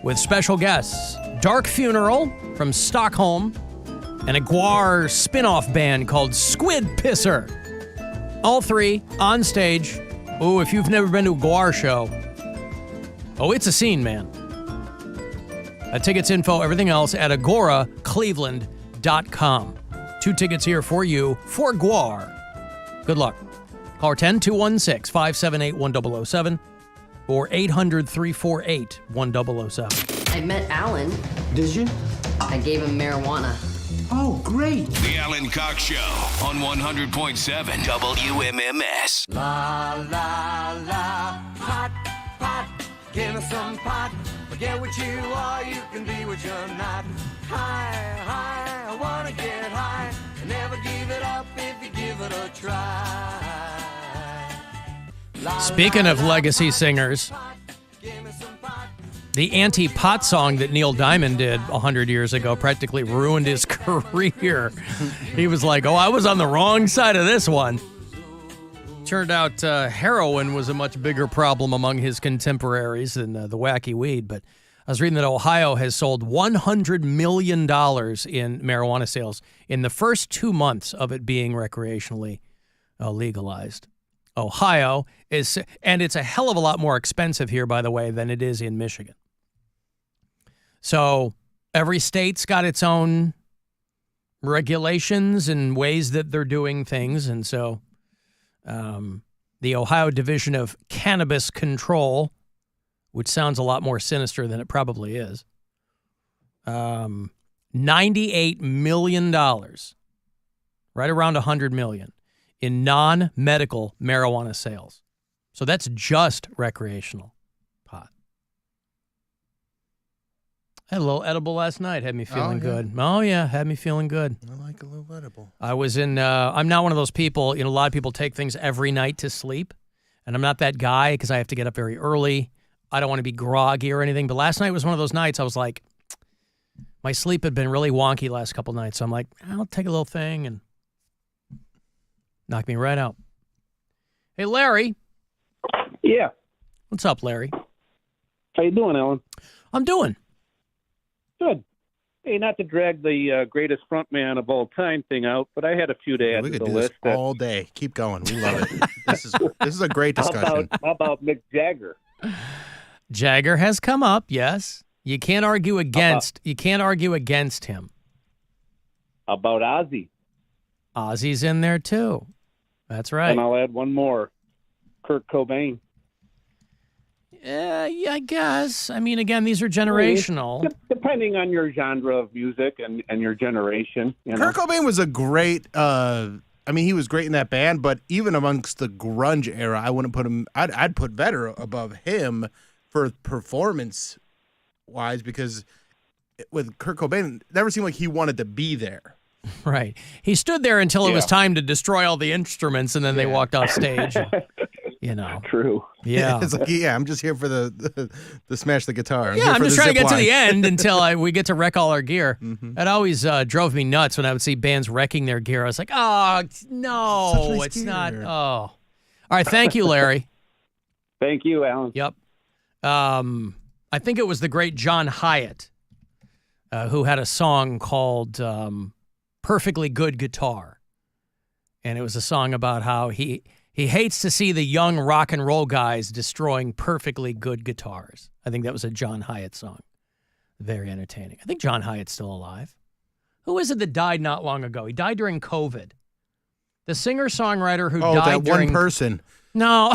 with special guests, Dark Funeral from Stockholm, and a Guar spin-off band called Squid Pisser. All three on stage. Ooh, if you've never been to a Guar show, it's a scene, man. Tickets, info, everything else at agoracleveland.com. 2 tickets here for you for Guar. Good luck. Call 10-216-578-1007 or 800-348-1007. I met Alan. Did you? I gave him marijuana. Oh, great. The Alan Cox Show on 100.7 WMMS. La, la, la, pot, pot, give me some pot. Forget what you are, you can be what you're not. High, high, I wanna get high. Never give it up if you give it a try. La, Speaking of legacy singers, the anti-pot song that Neil Diamond did 100 years ago practically ruined his career. He was like, I was on the wrong side of this one. Turned out heroin was a much bigger problem among his contemporaries than the wacky weed. But I was reading that Ohio has sold $100 million in marijuana sales in the first 2 months of it being recreationally legalized. Ohio is, and it's a hell of a lot more expensive here, by the way, than it is in Michigan. So every state's got its own regulations and ways that they're doing things. And so the Ohio Division of Cannabis Control, which sounds a lot more sinister than it probably is, $98 million, right around $100 million in non-medical marijuana sales. So that's just recreational pot. I had a little edible last night. Had me feeling good. Oh, yeah. Had me feeling good. I like a little edible. I was in, I'm not one of those people, a lot of people take things every night to sleep. And I'm not that guy because I have to get up very early. I don't want to be groggy or anything. But last night was one of those nights I was like, my sleep had been really wonky last couple nights. So I'm like, I'll take a little thing and knock me right out. Hey, Larry. Yeah. What's up, Larry? How you doing, Alan? I'm doing. Good. Hey, not to drag the greatest frontman of all time thing out, but I had a few to add We to could the do list. this all day. Keep going. We love it. This is a great discussion. How about Mick Jagger? Jagger has come up, yes. You can't argue against him. How about Ozzy? Ozzy's in there too. That's right. And I'll add one more. Kurt Cobain. Yeah, I guess. I mean, again, these are generational. Depending on your genre of music and your generation. Kurt Cobain was a great, he was great in that band, but even amongst the grunge era, I wouldn't put him, I'd put Vedder above him for performance-wise, because with Kurt Cobain, it never seemed like he wanted to be there. Right. He stood there until it was time to destroy all the instruments, and then they walked off stage. True. Yeah. It's like, I'm just here for the smash the guitar. I'm just trying to get to the end until we get to wreck all our gear. Mm-hmm. That always drove me nuts when I would see bands wrecking their gear. I was like, oh, no, nice it's gear. not. Oh. All right. Thank you, Larry. Thank you, Alan. Yep. I think it was the great John Hyatt who had a song called Perfectly Good Guitar. And it was a song about how he hates to see the young rock and roll guys destroying perfectly good guitars. I think that was a John Hyatt song. Very entertaining. I think John Hyatt's still alive. Who is it that died not long ago? He died during COVID. The singer-songwriter who died during... one person. No.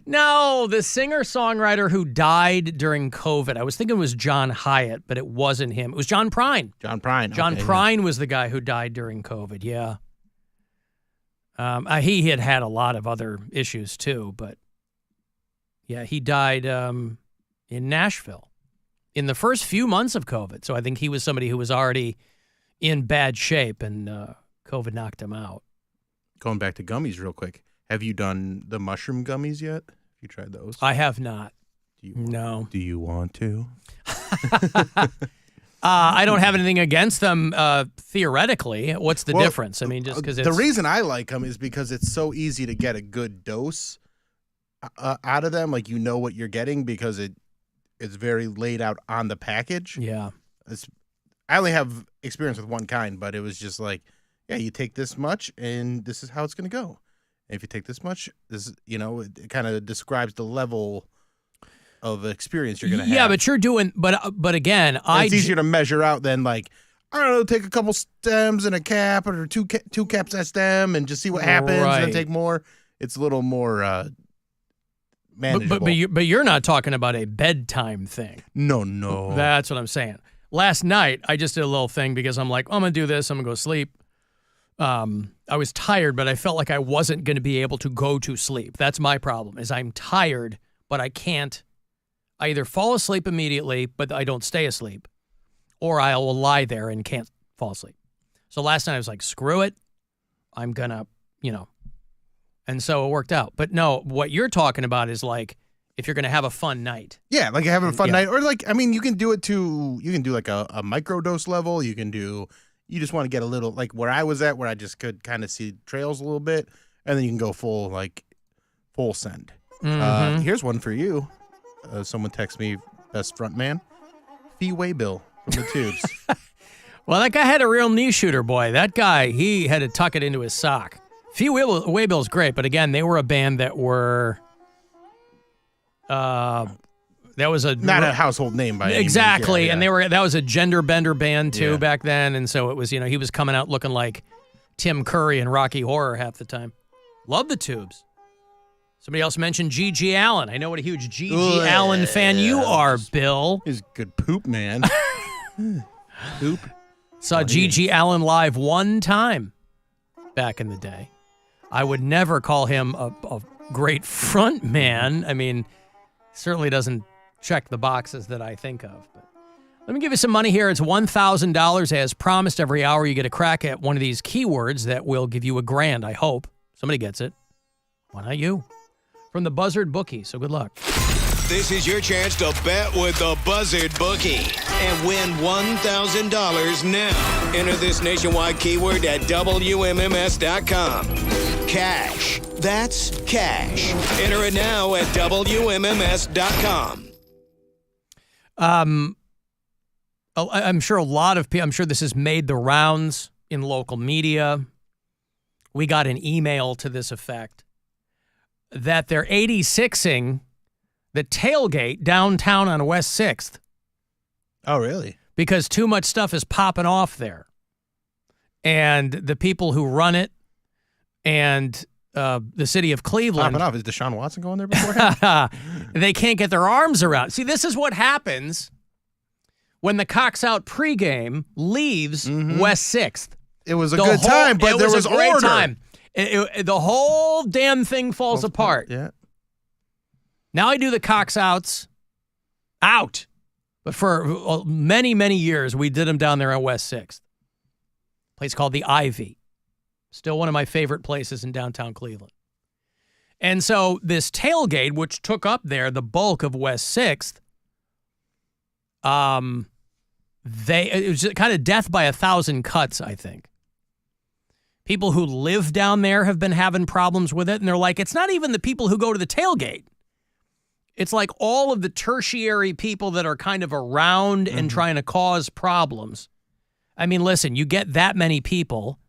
No, the singer-songwriter who died during COVID. I was thinking it was John Hyatt, but it wasn't him. It was John Prine. John Prine. John Prine was the guy who died during COVID, yeah. He had a lot of other issues too, but yeah, he died in Nashville in the first few months of COVID. So I think he was somebody who was already in bad shape, and COVID knocked him out. Going back to gummies real quick. Have you done the mushroom gummies yet? Have you tried those? I have not. No. Do you want to? I don't have anything against them theoretically. What's the difference? I mean, just because the reason I like them is because it's so easy to get a good dose out of them. Like, you know what you're getting because it's very laid out on the package. Yeah. I only have experience with one kind, but it was just like, yeah, you take this much, and this is how it's going to go. And if you take this much, this is, it kind of describes the level of experience you're going to have. Yeah, but you're doing, but again, it's easier to measure out than like, I don't know, take a couple stems and a cap or two caps a stem and just see what happens and then take more. It's a little more manageable. But you're not talking about a bedtime thing. No. That's what I'm saying. Last night, I just did a little thing because I'm like, I'm going to do this. I'm going to go sleep. I was tired, but I felt like I wasn't going to be able to go to sleep. That's my problem, is I'm tired, but I can't. I either fall asleep immediately, but I don't stay asleep, or I will lie there and can't fall asleep. So last night I was like, screw it. I'm going to, and so it worked out. But no, what you're talking about is like, if you're going to have a fun night. Yeah, like having a fun night. Or like, you can do it you can do like a microdose level. You just want to get a little, like where I was at, where I just could kind of see trails a little bit. And then you can go full send. Mm-hmm. Here's one for you. Someone texted me, best front man, Fee Waybill from the Tubes. Well, that guy had a real knee shooter, boy. That guy, he had to tuck it into his sock. Fee Waybill's great, but again, they were a band that were... that was not a household name by any means. Exactly, Yeah. and that was a gender bender band too back then, and so it was, he was coming out looking like Tim Curry in Rocky Horror half the time. Love the Tubes. Somebody else mentioned G.G. Allen. I know what a huge G.G. Allen fan you are, Bill. He's a good poop man. Poop. Saw G.G. Allen live one time back in the day. I would never call him a great front man. Certainly doesn't check the boxes that I think of. But let me give you some money here. It's $1,000 as promised. Every hour you get a crack at one of these keywords that will give you $1,000, I hope. Somebody gets it. Why not you? From the Buzzard Bookie, so good luck. This is your chance to bet with the Buzzard Bookie and win $1,000 now. Enter this nationwide keyword at WMMS.com. Cash. That's cash. Enter it now at WMMS.com. I'm sure a lot of people, I'm sure this has made the rounds in local media. We got an email to this effect that they're 86ing the Tailgate downtown on West 6th. Oh, really? Because too much stuff is popping off there. And the people who run it and the city of Cleveland. Popping off. Is Deshaun Watson going there before? They can't get their arms around. See, this is what happens when the Cox Out pregame leaves West 6th. It was a good time, but there was a great order. time. The whole damn thing falls apart. Yeah. Now I do the Cox Outs out. But for many, many years, we did them down there on West 6th. Place called the Ivy. Still one of my favorite places in downtown Cleveland. And so this Tailgate, which took up there the bulk of West 6th, it was kind of death by 1,000 cuts, I think. People who live down there have been having problems with it, and they're like, it's not even the people who go to the Tailgate. It's like all of the tertiary people that are kind of around and trying to cause problems. Listen, you get that many people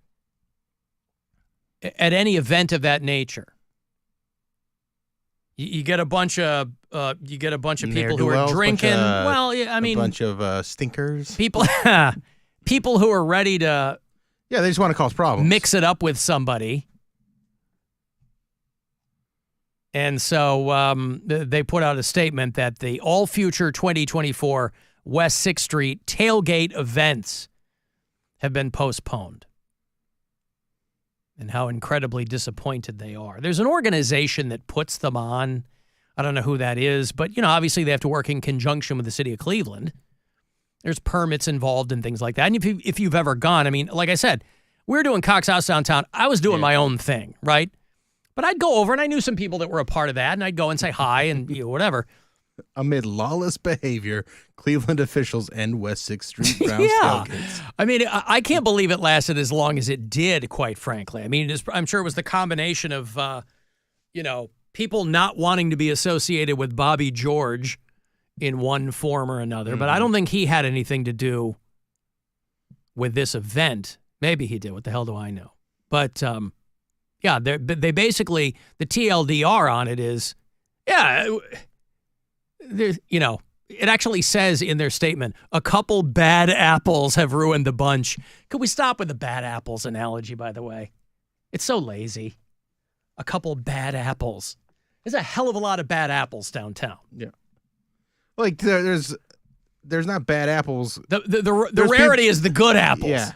at any event of that nature. You get a bunch of people who are drinking. A bunch of stinkers. People who are ready to. Yeah, they just want to cause problems. Mix it up with somebody. And so they put out a statement that the all future 2024 West 6th Street tailgate events have been postponed. And how incredibly disappointed they are. There's an organization that puts them on. I don't know who that is, but obviously they have to work in conjunction with the city of Cleveland. There's permits involved and things like that. And if you've ever gone, like I said, we were doing Cox House downtown. I was doing my own thing, right? But I'd go over, and I knew some people that were a part of that, and I'd go and say hi and whatever. Amid lawless behavior, Cleveland officials end West 6th Street Browns tailgates. I can't believe it lasted as long as it did, quite frankly. I'm sure it was the combination of, people not wanting to be associated with Bobby George in one form or another, but I don't think he had anything to do with this event. Maybe he did. What the hell do I know? But yeah, they basically, the TLDR on it is, there's, it actually says in their statement, a couple bad apples have ruined the bunch. Could we stop with the bad apples analogy, by the way? It's so lazy. A couple bad apples. There's a hell of a lot of bad apples downtown. Yeah. Like there's not bad apples. The rarity is the good apples. Yeah.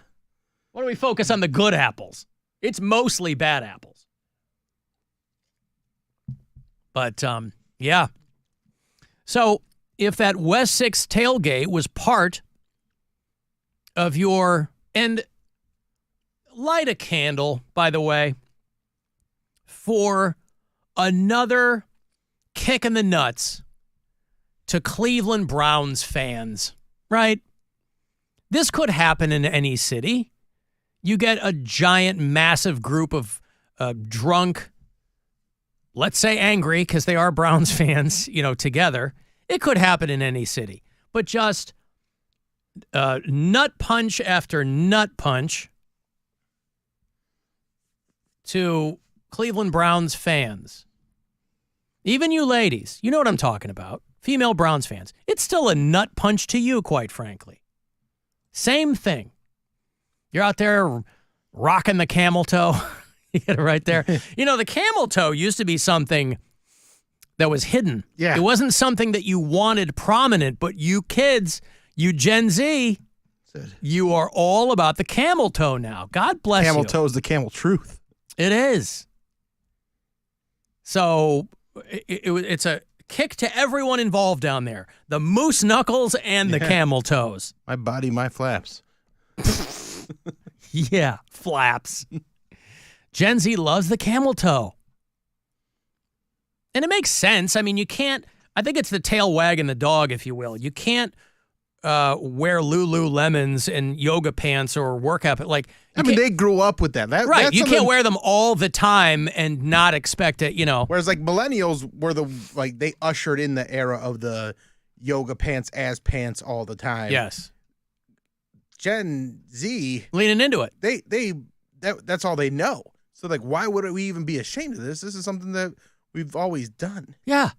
Why don't we focus on the good apples? It's mostly bad apples. But yeah. So if that West 6 tailgate was part of your, and light a candle, by the way, for another kick in the nuts to Cleveland Browns fans, right? This could happen in any city. You get a giant, massive group of drunk, let's say angry, because they are Browns fans, together. It could happen in any city. But just nut punch after nut punch to Cleveland Browns fans. Even you ladies, you know what I'm talking about. Female Browns fans. It's still a nut punch to you, quite frankly. Same thing. You're out there rocking the camel toe. You get it right there. The camel toe used to be something that was hidden. Yeah. It wasn't something that you wanted prominent, but you kids, you Gen Z, you are all about the camel toe now. God bless you. Camel toe is the camel truth. It is. So it's a kick to everyone involved down there. The moose knuckles and the camel toes. My body, my flaps. Yeah, flaps. Gen Z loves the camel toe. And it makes sense. I mean, you can't, I think it's the tail wagging the dog, if you will. You can't wear Lululemons and yoga pants or workout. They grew up with that. Right. That's You can't wear them all the time and not expect it, Whereas millennials were they ushered in the era of the yoga pants as pants all the time. Yes. Gen Z leaning into it. That's all they know. So why would we even be ashamed of this? This is something that we've always done. Yeah.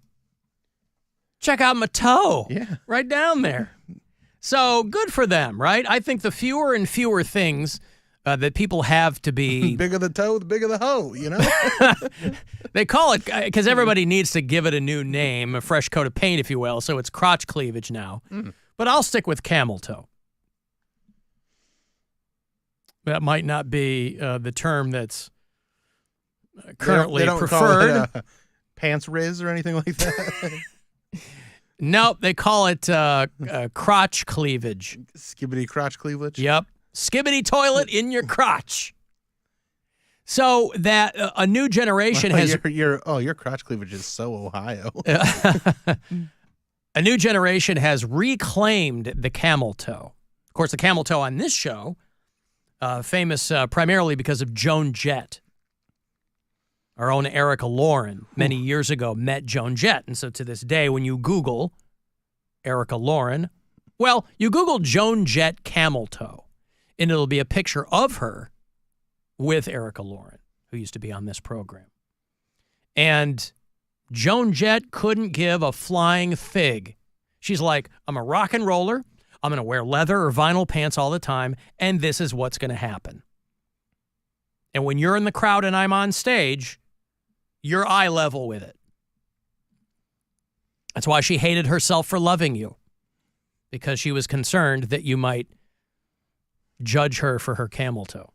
Check out my toe. Yeah. Right down there. So good for them, right? I think the fewer and fewer things that people have to be. Bigger the toe, the bigger the hoe, They call it, because everybody needs to give it a new name, a fresh coat of paint, if you will. So it's crotch cleavage now. But I'll stick with camel toe. That might not be the term that's currently they don't preferred. Call it, pants riz or anything like that. Nope, they call it crotch cleavage. Skibbity crotch cleavage. Yep, skibbity toilet in your crotch. So that a new generation has your crotch cleavage is so Ohio. A new generation has reclaimed the camel toe. Of course, the camel toe on this show, famous primarily because of Joan Jett. Our own Erica Lauren, many years ago, met Joan Jett. And so to this day, when you Google Erica Lauren, you Google Joan Jett camel toe, and it'll be a picture of her with Erica Lauren, who used to be on this program. And Joan Jett couldn't give a flying fig. She's like, I'm a rock and roller. I'm going to wear leather or vinyl pants all the time, and this is what's going to happen. And when you're in the crowd and I'm on stage, you're eye level with it. That's why she hated herself for loving you, because she was concerned that you might judge her for her camel toe.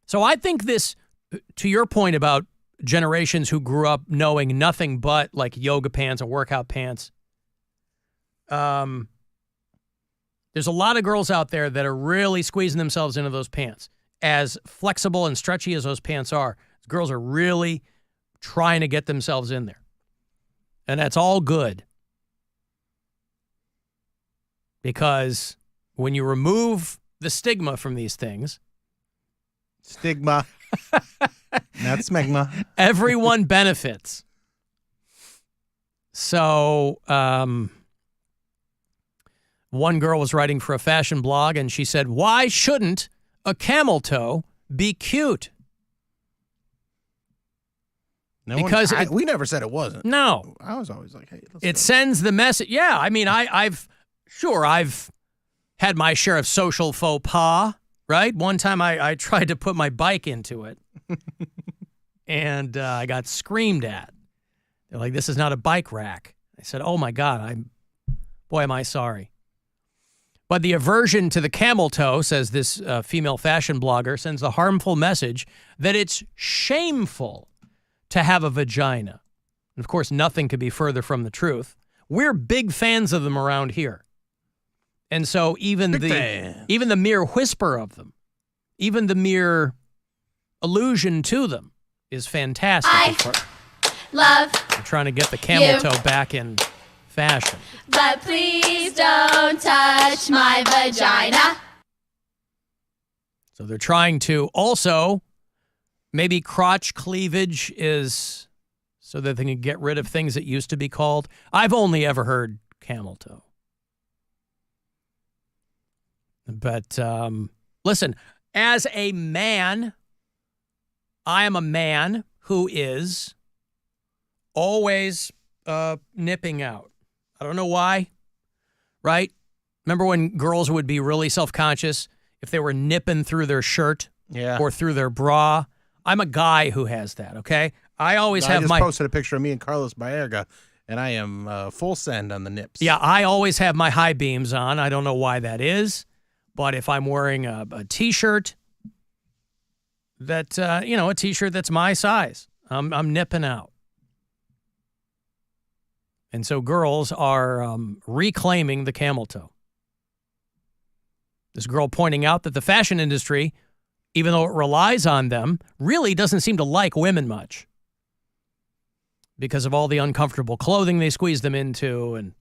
So I think this, to your point about generations who grew up knowing nothing but yoga pants or workout pants, there's a lot of girls out there that are really squeezing themselves into those pants. As flexible and stretchy as those pants are, girls are really trying to get themselves in there. And that's all good. Because when you remove the stigma from these things... Stigma. Not smegma. Everyone benefits. So one girl was writing for a fashion blog, and she said, "Why shouldn't a camel toe be cute?" Because we never said it wasn't. No. I was always like, hey, let's It go. sends the message. Yeah, I mean, I've had my share of social faux pas, right? One time I tried to put my bike into it, and I got screamed at. They're like, "This is not a bike rack." I said, "Oh, my God, boy, am I sorry." But the aversion to the camel toe, says this female fashion blogger, sends a harmful message that it's shameful to have a vagina. And of course, nothing could be further from the truth. We're big fans of them around here. And so even the mere whisper of them, even the mere allusion to them is fantastic. Love I'm trying to get the camel toe back in fashion. But please don't touch my vagina. So they're trying to also, maybe crotch cleavage is so that they can get rid of things that used to be called. I've only ever heard camel toe. But listen, as a man, I am a man who is always nipping out. I don't know why, right? Remember when girls would be really self-conscious if they were nipping through their shirt or through their bra? I'm a guy who has that, okay? I just posted a picture of me and Carlos Baerga, and I am full send on the nips. Yeah, I always have my high beams on. I don't know why that is, but if I'm wearing a T-shirt that, a T-shirt that's my size, I'm nipping out. And so girls are reclaiming the camel toe. This girl pointing out that the fashion industry, even though it relies on them, really doesn't seem to like women much because of all the uncomfortable clothing they squeeze them into. And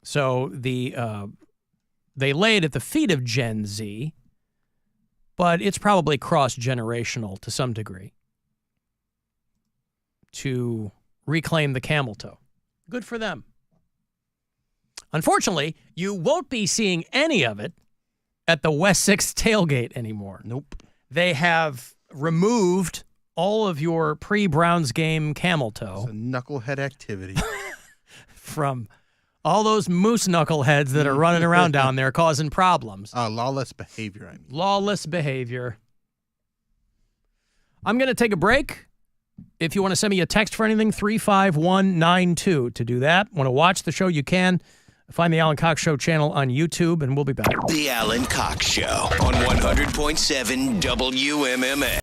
so they lay it at the feet of Gen Z, but it's probably cross-generational to some degree to reclaim the camel toe. Good for them. Unfortunately, you won't be seeing any of it at the West 6 Tailgate anymore. Nope. They have removed all of your pre-Browns game camel toe. It's a knucklehead activity. From all those moose knuckleheads that are running around down there causing problems. Lawless behavior, I mean. Lawless behavior. I'm going to take a break. If you want to send me a text for anything, 35192. To do that, want to watch the show, you can. Find the Alan Cox Show channel on YouTube, and we'll be back. The Alan Cox Show on 100.7 WMMS.